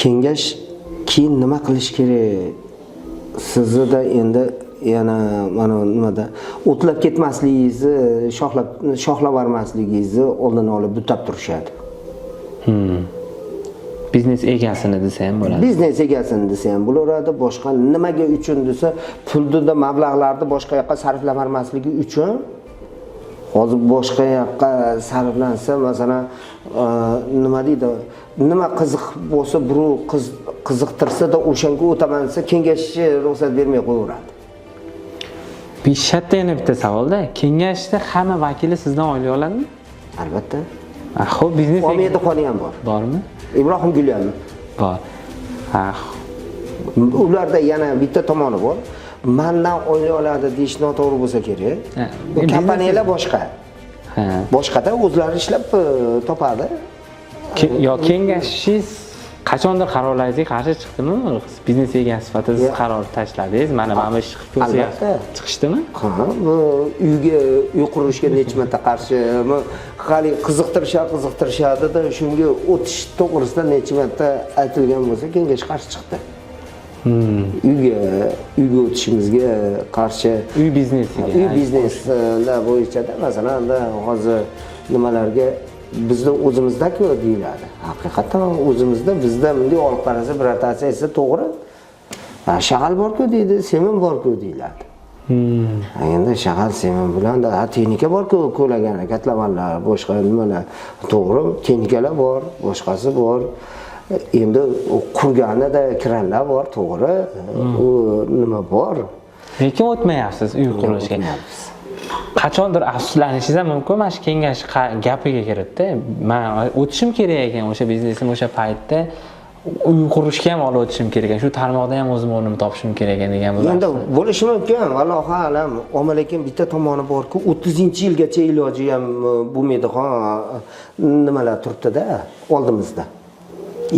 kengash keyin nima qilish kerak? Sizda endi yana mana nimada o'tlab ketmasligingizni, shoxlab bormasligingizni oldini olib butab turishadi. Biznes egasini desa ham bo'ladi. Biznes egasini desa ham bo'laveradi, boshqa nimaga uchun desa, pulda mablag'larni boshqa yoqqa sarflamasligi uchun. Hozir boshqa yoqqa sarflansa, masalan, nima deydi, nima qiziq bo'lsa, birov qiziqtirsa-da o'shanga o'taman desa, kengashchi ruxsat bermay qo'yaveradi. Shatda yana bitta savolda, kengashda hamma vakili sizdan oylik oladimi? Albatta. Xo'p, biznes Omiyda qoni ham bor. Bormi? Ibrohim Gulyanmi? Bor. Ularda yana bitta tomoni bor. Mendan oylik oladi deyish noto'g'ri bo'lsa kerak. Kompaniyalar boshqa. Boshqada o'zlari ishlab topadi. Yo, kengashingiz qachondir qarorlaringizga qarshi chiqdimi? Biznes egasi sifatida siz qaror tashladingiz. Mana bu ish qilib ko'rsa chiqishdimi? Ha, uyga uy qurishga necha marta qarshimi? Hali qiziqtirishadi-da, shunga o'tish to'g'risida necha marta aytilgan bo'lsa, kengash qarshi chiqdi. Uyga o'tishimizga qarshi, uy biznesiga. Uy bizneslar bo'yicha-da, masalan, hozir nimalarga bizda o'zimizda-ku deyiladi. Haqiqatan o'zimizda, bizda bunday olib qarasa, birortasi esa to'g'ri. Shag'al bor-ku deydi, semen bor-ku deyiladi. Endi shag'al semen bilan texnika bor-ku, ko'lagan katlamanlar, boshqa nimalar. To'g'ri, texnikalar bor, boshqasi bor. Endi qurganida kranlar bor, to'g'ri. U nima bor? Lekin o'tmayapsiz uy qurishga. Qachondir afsuslanishingiz ham mumkin, mana shu kengash gapiga kiribdi. Men o'tishim kerak ekan o'sha biznesim o'sha paytda uy qurishga ham olib o'tishim kerak ekan. Shu tarmoqda ham o'zim o'rnimni topishim kerak ekan degan bo'ladi. Endi bo'lishi mumkin, vallohu alam. Lekin bitta tomoni bor-ku, 30-yilgacha iloji ham bo'lmaydigan nimalar turibdi-da oldimizda.